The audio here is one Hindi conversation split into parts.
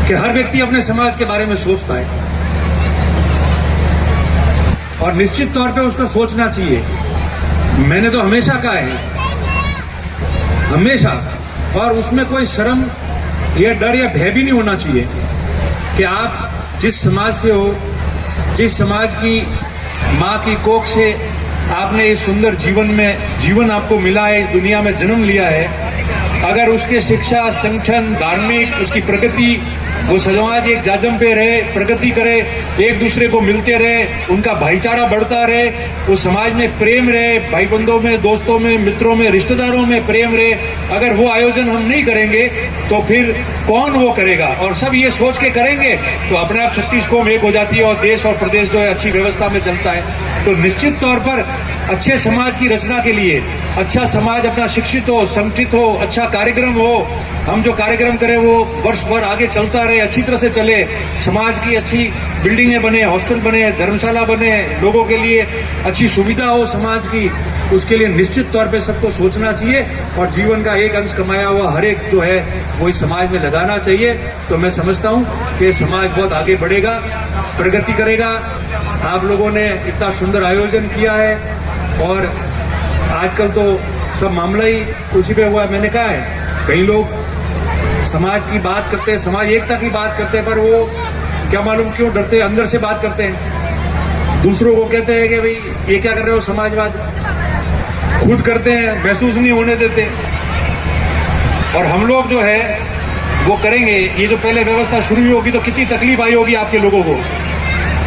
कि हर व्यक्ति अपने समाज के बारे में सोचता है और निश्चित तौर पे उसको सोचना चाहिए। मैंने तो हमेशा कहा है, हमेशा, और उसमें कोई शर्म या डर या भय भी नहीं होना चाहिए कि आप जिस समाज से हो, जिस समाज की माँ की कोख से आपने इस सुंदर जीवन आपको मिला है, इस दुनिया में जन्म लिया है, अगर उसके शिक्षा, संगठन, धार्मिक, उसकी प्रगति, वो समाज एक जाजम पे रहे, प्रगति करे, एक दूसरे को मिलते रहे, उनका भाईचारा बढ़ता रहे, उस समाज में प्रेम रहे, भाई बंधों में, दोस्तों में, मित्रों में, रिश्तेदारों में प्रेम रहे, अगर वो आयोजन हम नहीं करेंगे तो फिर कौन वो करेगा? और सब ये सोच के करेंगे तो अपने आप 36 कौम एक हो जाती है और देश और प्रदेश जो है अच्छी व्यवस्था में चलता है। तो निश्चित तौर पर अच्छे समाज की रचना के लिए, अच्छा समाज अपना शिक्षित हो, संगठित हो, अच्छा कार्यक्रम हो, हम जो कार्यक्रम करें वो वर्ष भर आगे चलता रहे, अच्छी तरह से चले, समाज की अच्छी बिल्डिंगें बने, हॉस्टल बने, धर्मशाला बने, लोगों के लिए अच्छी सुविधा हो समाज की, उसके लिए निश्चित तौर पे सबको सोचना चाहिए और जीवन का एक अंश कमाया हुआ हर एक जो है वो इस समाज में लगाना चाहिए। तो मैं समझता हूँ कि समाज बहुत आगे बढ़ेगा, प्रगति करेगा। आप लोगों ने इतना सुंदर आयोजन किया है और आजकल तो सब मामला ही उसी पे हुआ है। मैंने कहा है, कई लोग समाज की बात करते हैं, समाज एकता की बात करते हैं, पर वो क्या मालूम क्यों डरते हैं, अंदर से बात करते हैं, दूसरों को कहते हैं कि भाई ये क्या कर रहे हो समाजवाद, खुद करते हैं, महसूस नहीं होने देते। और हम लोग जो है वो करेंगे। ये जो पहले व्यवस्था शुरू हुई होगी तो कितनी तकलीफ आई होगी आपके लोगों को,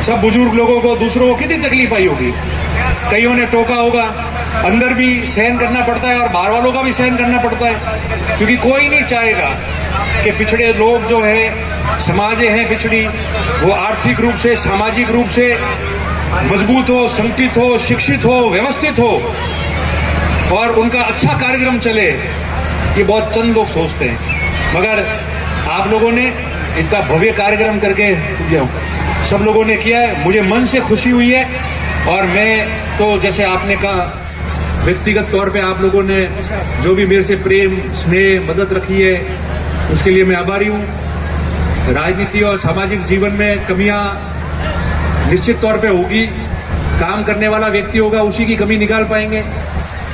सब बुजुर्ग लोगों को, दूसरों को कितनी तकलीफ आई होगी। कईयों ने टोका होगा, अंदर भी सहन करना पड़ता है और बाहर वालों का भी सहन करना पड़ता है, क्योंकि कोई नहीं चाहेगा कि पिछड़े लोग जो है, समाजें हैं पिछड़ी, वो आर्थिक रूप से, सामाजिक रूप से मजबूत हो, संगठित हो, शिक्षित हो, व्यवस्थित हो और उनका अच्छा कार्यक्रम चले। ये बहुत चंद लोग सोचते हैं, मगर आप लोगों ने इतना भव्य कार्यक्रम करके सब लोगों ने किया है, मुझे मन से खुशी हुई है। और मैं तो जैसे आपने कहा, व्यक्तिगत तौर पे आप लोगों ने जो भी मेरे से प्रेम, स्नेह, मदद रखी है, उसके लिए मैं आभारी हूँ। राजनीति और सामाजिक जीवन में कमियां निश्चित तौर पे होगी, काम करने वाला व्यक्ति होगा उसी की कमी निकाल पाएंगे,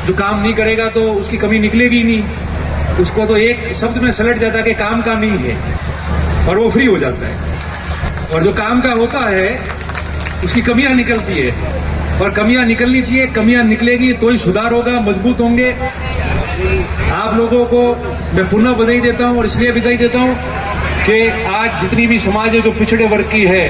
जो काम नहीं करेगा तो उसकी कमी निकलेगी ही नहीं। उसको तो एक शब्द में सलट जाता है कि काम का नहीं है और वो फ्री हो जाता है। और जो काम का होता है उसकी कमियां निकलती है और कमियां निकलनी चाहिए, कमियां निकलेगी तो ही सुधार होगा, मजबूत होंगे। आप लोगों को मैं पुनः बधाई देता हूं और इसलिए बधाई देता हूं कि आज जितनी भी समाज है जो पिछड़े वर्ग की है,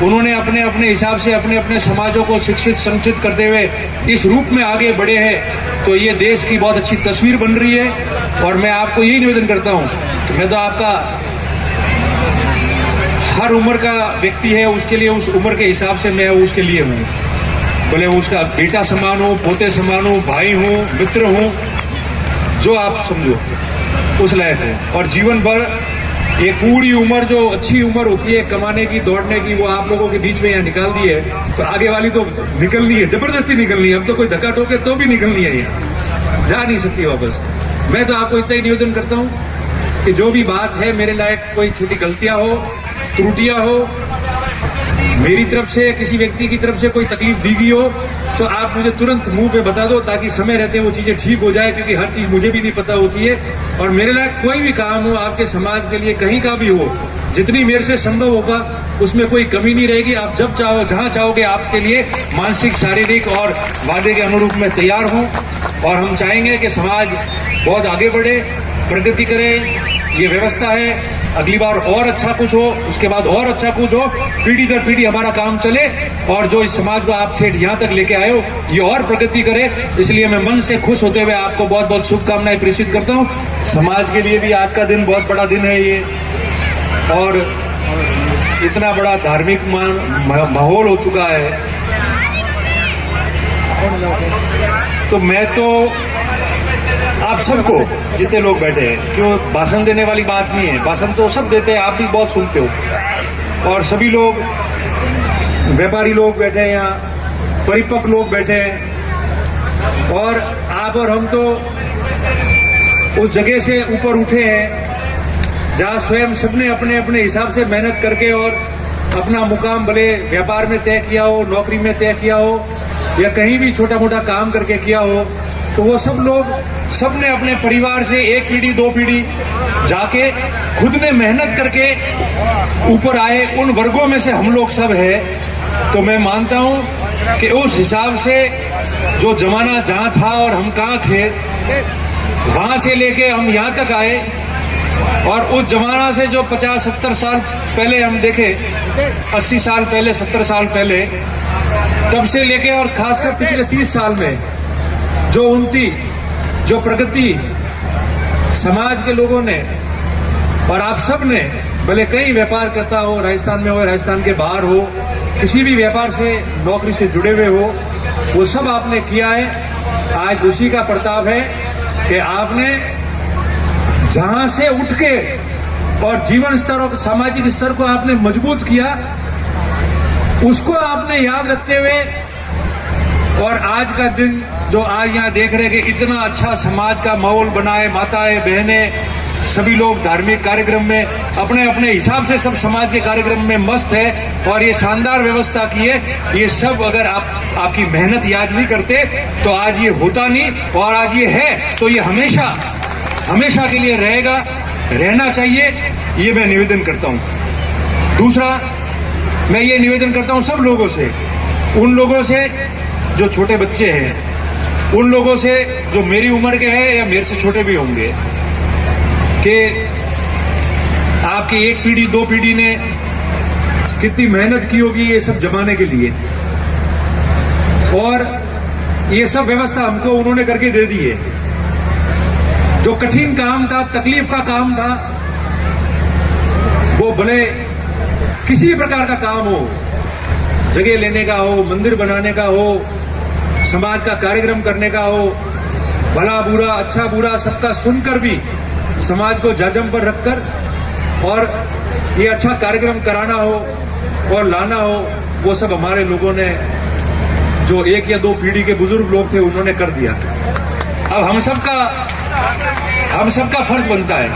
उन्होंने अपने अपने हिसाब से अपने अपने समाजों को शिक्षित, संगठित करते हुए इस रूप में आगे बढ़े हैं। तो ये देश की बहुत अच्छी तस्वीर बन रही है और मैं आपको यही निवेदन करता हूं कि मैं तो आपका हर उम्र का व्यक्ति है, उसके लिए उस उम्र के हिसाब से मैं उसके लिए हूँ, भले उसका बेटा समान हो, पोते समान हो, भाई हो, मित्र हो, जो आप समझो उस लायक हो। और जीवन भर ये पूरी उम्र जो अच्छी उम्र होती है कमाने की, दौड़ने की, वो आप लोगों के बीच में यहाँ निकाल दी है, तो आगे वाली तो निकलनी है, जबरदस्ती निकलनी है। अब तो कोई धक्का ठोके तो भी निकलनी है, यहाँ जा नहीं सकती वापस। मैं तो आपको इतना ही निवेदन करता हूँ कि जो भी बात है, मेरे लायक कोई छोटी गलतियां हो, त्रुटियां हो, मेरी तरफ से, किसी व्यक्ति की तरफ से कोई तकलीफ दी गई हो, तो आप मुझे तुरंत मुंह पे बता दो, ताकि समय रहते वो चीजें ठीक हो जाए, क्योंकि हर चीज मुझे भी नहीं पता होती है। और मेरे लायक कोई भी काम हो आपके समाज के लिए, कहीं का भी हो, जितनी मेरे से संभव होगा उसमें कोई कमी नहीं रहेगी। आप जब चाहो, जहां चाहोगे, आपके लिए मानसिक, शारीरिक और वादे के अनुरूप में तैयार हूं। और हम चाहेंगे कि समाज बहुत आगे बढ़े, प्रगति करे। ये व्यवस्था है, अगली बार और अच्छा कुछ हो, उसके बाद और अच्छा कुछ हो, पीढ़ी दर पीढ़ी हमारा काम चले और जो इस समाज को आप ठेठ यहाँ तक लेके आए हो, ये और प्रगति करे। इसलिए मैं मन से खुश होते हुए आपको बहुत बहुत शुभकामनाएं प्रेषित करता हूँ। समाज के लिए भी आज का दिन बहुत बड़ा दिन है ये, और इतना बड़ा धार्मिक माहौल हो चुका है, तो मैं तो आप सबको, जितने लोग बैठे हैं, क्यों भाषण देने वाली बात नहीं है, भाषण तो सब देते हैं, आप भी बहुत सुनते हो, और सभी लोग, व्यापारी लोग बैठे हैं यहाँ, परिपक्व लोग बैठे हैं, और आप और हम तो उस जगह से ऊपर उठे हैं जहां स्वयं सबने अपने अपने हिसाब से मेहनत करके और अपना मुकाम भले व्यापार में तय किया हो, नौकरी में तय किया हो या कहीं भी छोटा मोटा काम करके किया हो, तो वो सब लोग सबने अपने परिवार से एक पीढ़ी दो पीढ़ी जाके खुद ने मेहनत करके ऊपर आए। उन वर्गों में से हम लोग सब है। तो मैं मानता हूं कि उस हिसाब से जो जमाना जहां था और हम कहां थे, वहां से लेके हम यहां तक आए, और उस जमाना से जो 50-70 साल पहले हम देखे, 80 साल पहले, 70 साल पहले, तब से लेके और खासकर पिछले 30 साल में जो उन्नति, जो प्रगति समाज के लोगों ने और आप सब ने, भले कई व्यापार करता हो, राजस्थान में हो, राजस्थान के बाहर हो, किसी भी व्यापार से, नौकरी से जुड़े हुए हो, वो सब आपने किया है। आज उसी का प्रताप है कि आपने जहां से उठ के और जीवन स्तर और सामाजिक स्तर को आपने मजबूत किया, उसको आपने याद रखते हुए, और आज का दिन जो आज यहाँ देख रहे हैं कि इतना अच्छा समाज का माहौल बना है, माताएं बहनें सभी लोग धार्मिक कार्यक्रम में अपने अपने हिसाब से सब समाज के कार्यक्रम में मस्त है, और ये शानदार व्यवस्था की है। ये सब अगर आप आपकी मेहनत याद नहीं करते तो आज ये होता नहीं, और आज ये है तो ये हमेशा हमेशा के लिए रहेगा, रहना चाहिए। ये मैं निवेदन करता हूं। दूसरा, मैं ये निवेदन करता हूं सब लोगों से, उन लोगों से जो छोटे बच्चे हैं, उन लोगों से जो मेरी उम्र के हैं या मेरे से छोटे भी होंगे, कि आपकी एक पीढ़ी दो पीढ़ी ने कितनी मेहनत की होगी ये सब जमाने के लिए, और ये सब व्यवस्था हमको उन्होंने करके दे दी है। जो कठिन काम था, तकलीफ का काम था, वो भले किसी भी प्रकार का काम हो, जगह लेने का हो, मंदिर बनाने का हो, समाज का कार्यक्रम करने का हो, भला बुरा अच्छा बुरा सबका सुनकर भी समाज को जाजम पर रखकर और ये अच्छा कार्यक्रम कराना हो और लाना हो, वो सब हमारे लोगों ने, जो एक या दो पीढ़ी के बुजुर्ग लोग थे, उन्होंने कर दिया। अब हम सबका फर्ज बनता है,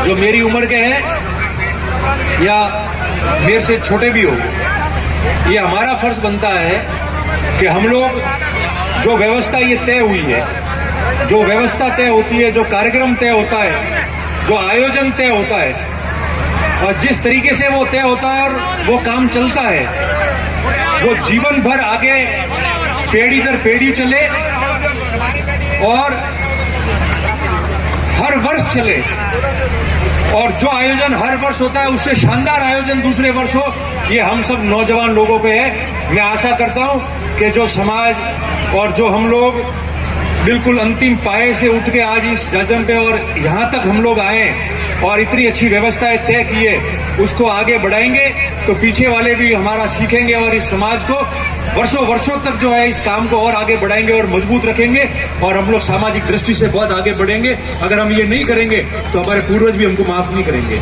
जो मेरी उम्र के हैं या मेरे से छोटे भी हो, ये हमारा फर्ज बनता है कि हम लोग जो व्यवस्था ये तय हुई है, जो व्यवस्था तय होती है, जो कार्यक्रम तय होता है, जो आयोजन तय होता है, और जिस तरीके से वो तय होता है और वो काम चलता है, वो जीवन भर आगे पीढ़ी दर पीढ़ी चले और हर वर्ष चले। और जो आयोजन हर वर्ष होता है उससे शानदार आयोजन दूसरे वर्ष हो, ये हम सब नौजवान लोगों पे है। मैं आशा करता हूं कि जो समाज और जो हम लोग बिल्कुल अंतिम पाए से उठ के आज इस जजम पे और यहाँ तक हम लोग आए और इतनी अच्छी व्यवस्थाएं तय की है, उसको आगे बढ़ाएंगे तो पीछे वाले भी हमारा सीखेंगे, और इस समाज को वर्षों वर्षों तक जो है इस काम को और आगे बढ़ाएंगे और मजबूत रखेंगे, और हम लोग सामाजिक दृष्टि से बहुत आगे बढ़ेंगे। अगर हम ये नहीं करेंगे तो हमारे पूर्वज भी हमको माफ नहीं करेंगे।